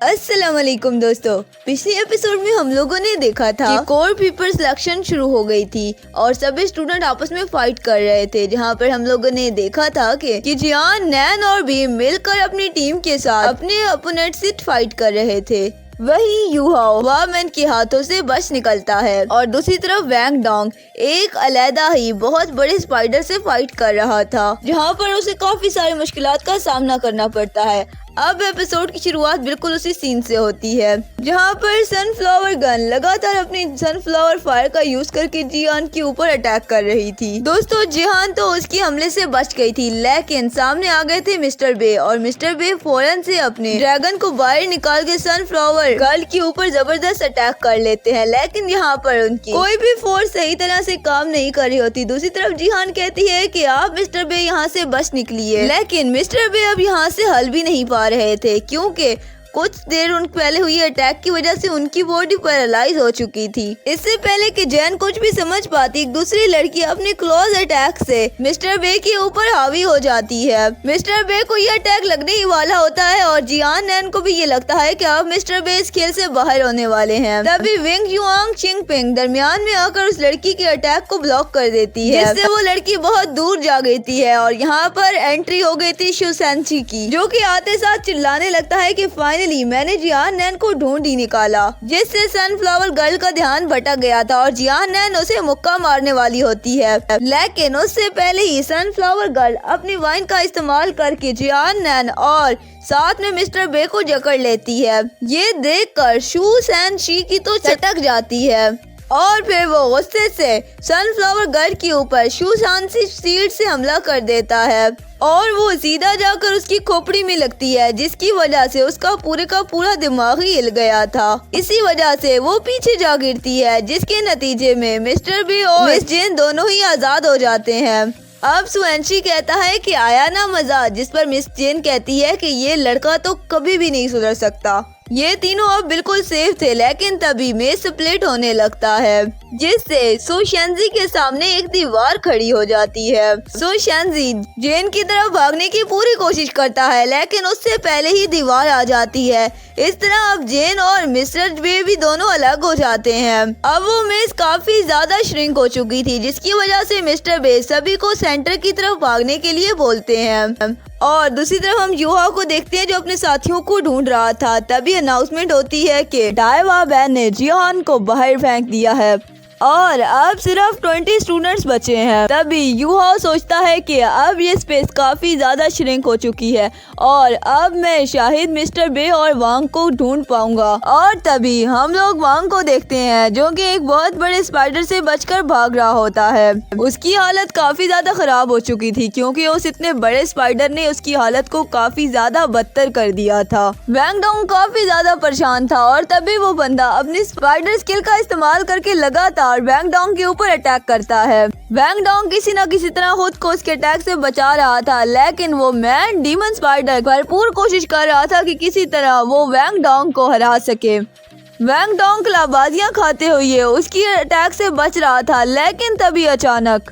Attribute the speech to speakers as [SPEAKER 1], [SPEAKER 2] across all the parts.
[SPEAKER 1] अस्सलाम वालेकुम दोस्तों, पिछले एपिसोड में हम लोगों ने देखा था कि कोर पेपर सिलेक्शन शुरू हो गई थी और सभी स्टूडेंट आपस में फाइट कर रहे थे, जहां पर हम लोगों ने देखा था कि जियान, नैन और भीम मिलकर अपनी टीम के साथ अपने अपोनेंट से फाइट कर रहे थे। वही यूहाओ वामैन के हाथों से बच निकलता है और दूसरी तरफ वैंग डोंग एक अलहदा ही बहुत बड़े स्पाइडर से फाइट कर रहा था, जहां पर उसे काफी सारी मुश्किलात का सामना करना पड़ता है। अब एपिसोड की शुरुआत बिल्कुल उसी सीन से होती है, जहां पर सनफ्लावर गन लगातार अपनी सनफ्लावर फायर का यूज करके जियान के ऊपर अटैक कर रही थी। दोस्तों, जियान तो उसके हमले से बच गई थी, लेकिन सामने आ गए थे मिस्टर बे और मिस्टर बे फौरन से अपने ड्रैगन को बाहर निकाल के सनफ्लावर गर्ल के ऊपर जबरदस्त अटैक कर लेते हैं, लेकिन यहाँ पर उनकी कोई भी फोर्स सही तरह से काम नहीं कर रही होती। दूसरी तरफ जियान कहती है कि आप मिस्टर बे यहाँ से बच निकलिए, लेकिन मिस्टर बे अब यहाँ से हल भी नहीं पा रहे थे, क्योंकि कुछ देर उन पहले हुई अटैक की वजह से उनकी बॉडी पैरालाइज हो चुकी थी। इससे पहले कि जैन कुछ भी समझ पाती, एक दूसरी लड़की अपने क्लोज अटैक से मिस्टर बे के ऊपर हावी हो जाती है। मिस्टर बे को यह अटैक लगने ही वाला होता है और जियान नैन को भी ये लगता है कि अब मिस्टर बे इस खेल से बाहर होने वाले हैं। तभी विंग युआंग चिंगपिंग दरमियान में आकर उस लड़की के अटैक को ब्लॉक कर देती है, जिससे वो लड़की बहुत दूर जा गई थी है और यहाँ पर एंट्री हो गई थी शिवसेंची की, जो कि आते साथ चिल्लाने लगता है कि मैंने जियान नैन को ढूंढ ही निकाला, जिससे सनफ्लावर गर्ल का ध्यान भटक गया था और जियान नैन उसे मुक्का मारने वाली होती है। लेकिन उससे पहले ही सनफ्लावर गर्ल अपनी वाइन का इस्तेमाल करके जियान नैन और साथ में मिस्टर बे को जकड़ लेती है। ये देखकर शू सैन शी की तो चटक जाती है और फिर वो गुस्से से सनफ्लावर गर्ल के ऊपर शू सैन शी शील्ड से हमला कर देता है और वो सीधा जाकर उसकी खोपड़ी में लगती है, जिसकी वजह से उसका पूरे का पूरा दिमाग ही हिल गया था। इसी वजह से वो पीछे जा गिरती है, जिसके नतीजे में मिस्टर बी और मिस जेन दोनों ही आजाद हो जाते हैं। अब सुएंशी कहता है कि आया ना मजा, जिस पर मिस जेन कहती है कि ये लड़का तो कभी भी नहीं सुधर सकता। ये तीनों अब बिल्कुल सेफ थे, लेकिन तभी मेज स्प्लिट होने लगता है, जिससे सो शेंजी के सामने एक दीवार खड़ी हो जाती है। सो शेंजी जेन की तरफ भागने की पूरी कोशिश करता है, लेकिन उससे पहले ही दीवार आ जाती है। इस तरह अब जेन और मिस्टर बे भी दोनों अलग हो जाते हैं। अब वो मेज काफी ज्यादा श्रिंक हो चुकी थी, जिसकी वजह से मिस्टर बे सभी को सेंटर की तरफ भागने के लिए बोलते हैं और दूसरी तरफ हम यूहाओ को देखते हैं, जो अपने साथियों को ढूंढ रहा था। तभी अनाउंसमेंट होती है कि डायवा बैन ने जियान को बाहर फेंक दिया है और अब सिर्फ 20 स्टूडेंट्स बचे हैं। तभी यूहाओ सोचता है कि अब ये स्पेस काफी ज्यादा श्रिंक हो चुकी है और अब मैं शाहिद मिस्टर बे और वांग को ढूंढ पाऊंगा। और तभी हम लोग वांग को देखते हैं, जो कि एक बहुत बड़े स्पाइडर से बचकर भाग रहा होता है। उसकी हालत काफी ज्यादा खराब हो चुकी थी, क्योंकि उस इतने बड़े स्पाइडर ने उसकी हालत को काफी ज्यादा बदतर कर दिया था। वैंग डोंग काफी ज्यादा परेशान था और तभी वो बंदा अपनी स्पाइडर स्किल का इस्तेमाल करके लगातार वैंग डोंग के ऊपर अटैक करता है। वैंग डोंग किसी न किसी तरह खुद को उसके अटैक से बचा रहा था, लेकिन वो मैन डीमन स्पाइडर भरपूर कोशिश कर रहा था कि किसी तरह वो वैंग डोंग को हरा सके। वैंग डोंग कलाबाजियां खाते हुए उसकी अटैक से बच रहा था, लेकिन तभी अचानक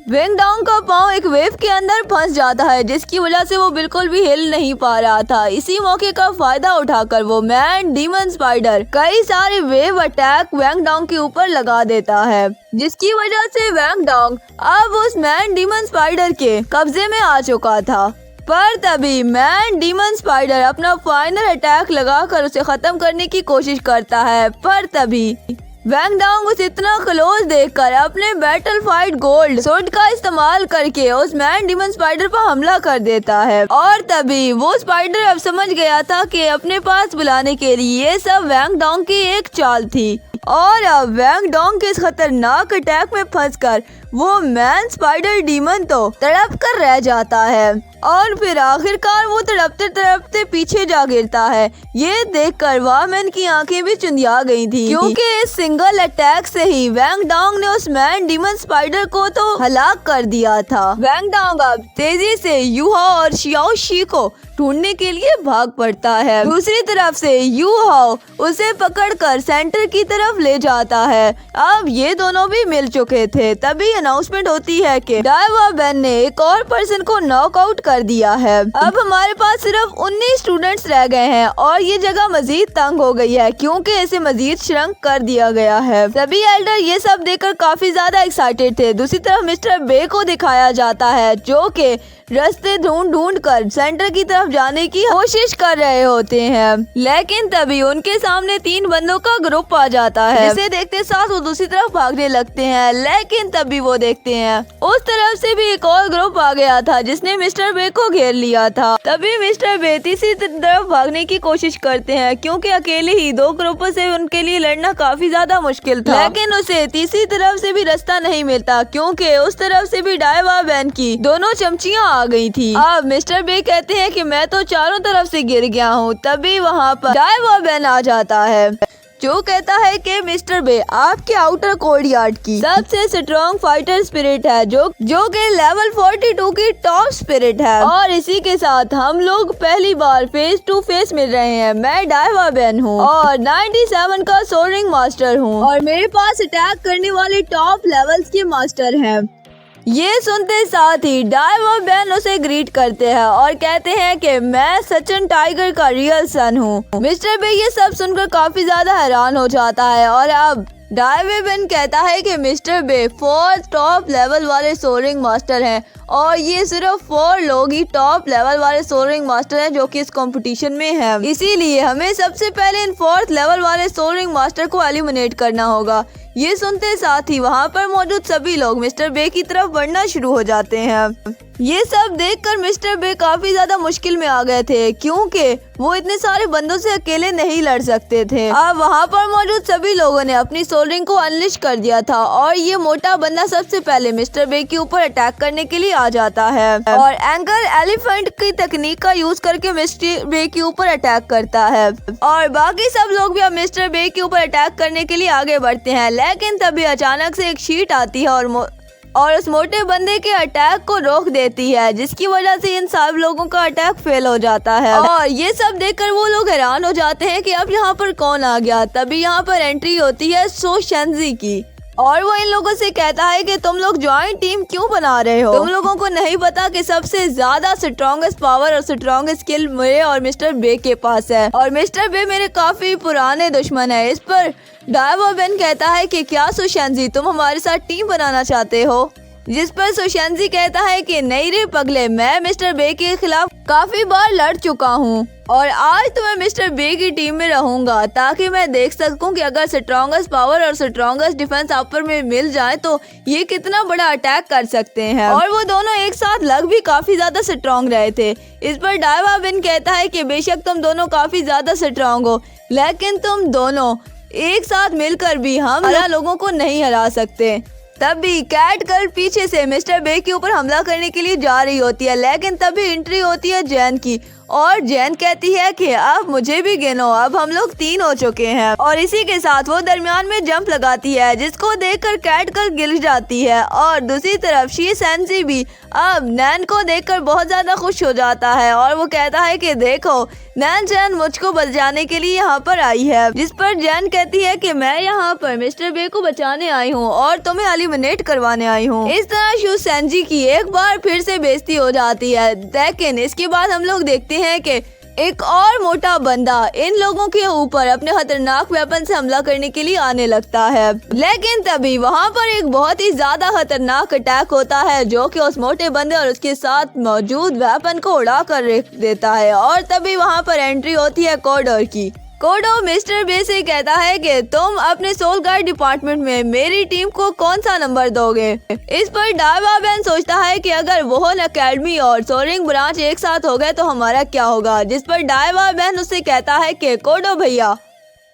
[SPEAKER 1] वैंग डोंग का पांव एक वेव के अंदर फंस जाता है, जिसकी वजह से वो बिल्कुल भी हिल नहीं पा रहा था। इसी मौके का फायदा उठाकर वो मैन डीमन स्पाइडर कई सारे वेव अटैक वैंग डोंग के ऊपर लगा देता है, जिसकी वजह से वैंग डोंग अब उस मैन डीमन स्पाइडर के कब्जे में आ चुका था। पर तभी मैन डीमन स्पाइडर अपना फाइनल अटैक लगाकर उसे खत्म करने की कोशिश करता है, पर तभी वैंग डोंग उसे इतना क्लोज देखकर अपने बैटल फाइट गोल्ड सोर्ड का इस्तेमाल करके उस मैन डीमन स्पाइडर पर हमला कर देता है। और तभी वो स्पाइडर अब समझ गया था कि अपने पास बुलाने के लिए ये सब वैंग डोंग की एक चाल थी और अब वैंग डोंग के इस खतरनाक अटैक में फंसकर वो मैन स्पाइडर डीमन तो तड़प कर रह जाता है और फिर आखिरकार वो तड़पते तड़पते पीछे जा गिरता है। ये देखकर वामैन की आंखें भी चुंधिया गई थी, क्योंकि इस सिंगल अटैक से ही वैंग डोंग ने उस मैन डीमन स्पाइडर को तो हलाक कर दिया था। वैंग डोंग अब तेजी से यूहाओ और शियाओ शी को ढूंढने के लिए भाग पड़ता है। दूसरी तरफ से यूहाओ उसे पकड़कर सेंटर की तरफ ले जाता है। अब ये दोनों भी मिल चुके थे। तभी अनाउंसमेंट होती है कि डायवा बैन ने एक और पर्सन को नॉकआउट कर कर दिया है। अब हमारे पास सिर्फ 19 स्टूडेंट्स रह गए हैं और ये जगह मजीद तंग हो गई है क्योंकि इसे मजीद श्रंक कर दिया गया है। सभी एल्डर ये सब देखकर काफी ज्यादा एक्साइटेड थे। दूसरी तरफ मिस्टर बे को दिखाया जाता है जो कि रास्ते ढूंढ कर सेंटर की तरफ जाने की कोशिश कर रहे होते हैं, लेकिन तभी उनके सामने 3 बंदों का ग्रुप आ जाता है, जिसे देखते साथ वो दूसरी तरफ भागने लगते हैं। लेकिन तभी वो देखते हैं उस तरफ से भी एक और ग्रुप आ गया था जिसने मिस्टर बे को घेर लिया था। तभी मिस्टर बे तीसरी तरफ भागने की कोशिश करते हैं क्योंकि अकेले ही 2 ग्रुपों से उनके लिए लड़ना काफी ज्यादा मुश्किल था, लेकिन उसे तीसरी तरफ से भी रास्ता नहीं मिलता क्योंकि उस तरफ से भी डायवा बैन की दोनों चमचियां आ गई थी। अब मिस्टर बे कहते हैं कि मैं तो चारों तरफ से गिर गया हूँ। तभी वहाँ पर डायवा बैन आ जाता है जो कहता है कि मिस्टर बे आपके आउटर कोर्टयार्ड की सबसे स्ट्रॉन्ग फाइटर स्पिरिट है जो कि लेवल 42 की टॉप स्पिरिट है, और इसी के साथ हम लोग पहली बार फेस टू फेस मिल रहे हैं। मैं डायवा बैन हूँ और 97 का सोरिंग मास्टर हूँ और मेरे पास अटैक करने वाले टॉप लेवल्स के मास्टर हैं। ये सुनते साथ ही डायवा बैन उसे ग्रीट करते हैं और कहते हैं कि मैं सचिन टाइगर का रियल सन हूँ। मिस्टर बे ये सब सुनकर काफी ज्यादा हैरान हो जाता है और अब डायवा बैन कहता है कि मिस्टर बे 4 टॉप लेवल वाले सोरिंग मास्टर हैं और ये सिर्फ 4 लोग ही टॉप लेवल वाले सोरिंग मास्टर हैं जो कि इस कंपटीशन में हैं। इसीलिए हमें सबसे पहले इन 4th लेवल वाले सोरिंग मास्टर को एलिमिनेट करना होगा। ये सुनते साथ ही वहाँ पर मौजूद सभी लोग मिस्टर बे की तरफ बढ़ना शुरू हो जाते हैं। ये सब देखकर मिस्टर बे काफी ज्यादा मुश्किल में आ गए थे क्योंकि वो इतने सारे बंदों से अकेले नहीं लड़ सकते थे। अब वहाँ पर मौजूद सभी लोगों ने अपनी सोल्डरिंग को अनलिश कर दिया था और ये मोटा बंदा सबसे पहले मिस्टर बे के ऊपर अटैक करने के लिए आ जाता है और एंगर एलिफेंट की तकनीक का यूज करके मिस्टर बे के ऊपर अटैक करता है और बाकी सब लोग भी अब मिस्टर बे के ऊपर अटैक करने के लिए आगे बढ़ते हैं। लेकिन तभी अचानक से एक शीट आती है और उस मोटे बंदे के अटैक को रोक देती है, जिसकी वजह से इन सब लोगों का अटैक फेल हो जाता है और ये सब देखकर वो लोग हैरान हो जाते हैं कि अब यहाँ पर कौन आ गया। तभी यहाँ पर एंट्री होती है सो शेंजी की और वो इन लोगों से कहता है कि तुम लोग जॉइंट टीम क्यों बना रहे हो? तुम लोगों को नहीं पता कि सबसे ज्यादा स्ट्रॉन्गेस्ट पावर और स्ट्रॉन्गेस्ट स्किल मेरे और मिस्टर बे के पास है और मिस्टर बे मेरे काफी पुराने दुश्मन है। इस पर डायवा बैन कहता है कि क्या सुशेंजी तुम हमारे साथ टीम बनाना चाहते हो? जिस पर सुशेंजी कहता है कि नहीं रे पगले, मैं मिस्टर बे के खिलाफ काफी बार लड़ चुका हूँ और आज तो मैं मिस्टर बे की टीम में रहूंगा ताकि मैं देख सकूं कि अगर स्ट्रॉन्गेस्ट पावर और स्ट्रॉन्गेस्ट डिफेंस आपस में मिल जाए तो ये कितना बड़ा अटैक कर सकते हैं। और वो दोनों एक साथ लग भी काफी ज्यादा स्ट्रॉन्ग रहे थे। इस पर डायवा बैन कहता है कि बेशक तुम दोनों काफी ज्यादा स्ट्रॉन्ग हो, लेकिन तुम दोनों एक साथ मिलकर भी हम लोगों को नहीं हरा सकते। तभी कैट गर्ल पीछे से मिस्टर बे के ऊपर हमला करने के लिए जा रही होती है, लेकिन तभी एंट्री होती है जैन की और जैन कहती है कि अब मुझे भी गिनो, अब हम लोग 3 हो चुके हैं और इसी के साथ वो दरमियान में जंप लगाती है जिसको देखकर कैट गर्ल गिर जाती है और दूसरी तरफ शी सेंसी भी अब नैन को देखकर बहुत ज्यादा खुश हो जाता है और वो कहता है कि देखो नैन जैन मुझको बचाने के लिए यहाँ पर आई है। जिस पर जैन कहती है कि मैं यहाँ पर मिस्टर बे को बचाने आई हूँ और तुम्हें एलिमिनेट करवाने आई हूँ। इस तरह शू सेंजी की एक बार फिर से बेइज्जती हो जाती है, लेकिन इसके बाद हम लोग देखते हैं कि एक और मोटा बंदा इन लोगों के ऊपर अपने खतरनाक वेपन से हमला करने के लिए आने लगता है। लेकिन तभी वहाँ पर एक बहुत ही ज्यादा खतरनाक अटैक होता है जो कि उस मोटे बंदे और उसके साथ मौजूद वेपन को उड़ा कर रख देता है और तभी वहाँ पर एंट्री होती है कोडोर की। कोडो मिस्टर बे से कहता है कि तुम अपने सोल गार्ड डिपार्टमेंट में मेरी टीम को कौन सा नंबर दोगे? इस पर डायवा बैन सोचता है कि अगर वोहन एकेडमी और सोरिंग ब्रांच एक साथ हो गए तो हमारा क्या होगा? जिस पर डायवा बैन उससे कहता है कि कोडो भैया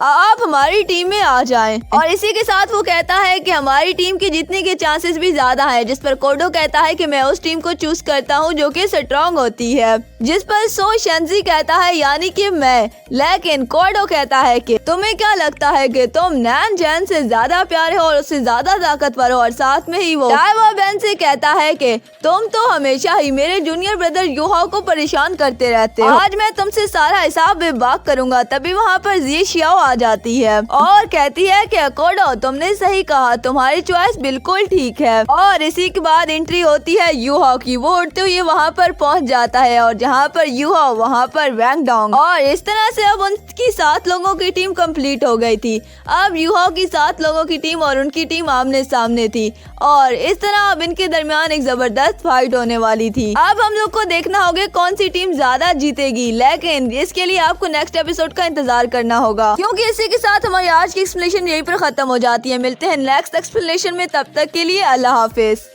[SPEAKER 1] आप हमारी टीम में आ जाएं। और इसी के साथ वो कहता है कि हमारी टीम की जीतने के चांसेस भी ज्यादा है। जिस पर कोडो कहता है कि मैं उस टीम को चूज करता हूं जो कि स्ट्रॉन्ग होती है। जिस पर सो शेंजी कहता है यानी कि मैं, लेकिन कोडो कहता है कि तुम्हें क्या लगता है कि तुम नैन जैन से ज्यादा प्यारे हो और उससे ज्यादा ताकतवर हो? और साथ में ही वो डायवा बैन से कहता है कि तुम तो हमेशा ही मेरे जूनियर ब्रदर यूहाओ को परेशान करते रहते हो, आज मैं तुमसे सारा हिसाब बेबाक करूंगा। तभी वहाँ पर जी शियाओ आ जाती है और कहती है कि अकोडो तुमने सही कहा, तुम्हारी चॉइस बिल्कुल ठीक है। और इसी के बाद एंट्री होती है यूहो की। वो उड़ते हुए वहाँ पर पहुँच जाता है और जहाँ पर यूहो वहाँ पर वैंग डोंग। और इस तरह से अब उनकी 7 लोगों की टीम कंप्लीट हो गई थी। अब यूहो की 7 लोगों की टीम और उनकी टीम आमने सामने थी और इस तरह अब इनके दरमियान एक जबरदस्त फाइट होने वाली थी। अब हम लोग को देखना होगा कौन सी टीम ज्यादा जीतेगी, लेकिन इसके लिए आपको नेक्स्ट एपिसोड का इंतजार करना होगा, क्योंकि इसी के साथ हमारी आज की एक्सप्लेनेशन यहीं पर खत्म हो जाती है। मिलते हैं नेक्स्ट एक्सप्लेनेशन में, तब तक के लिए अल्लाह हाफिज।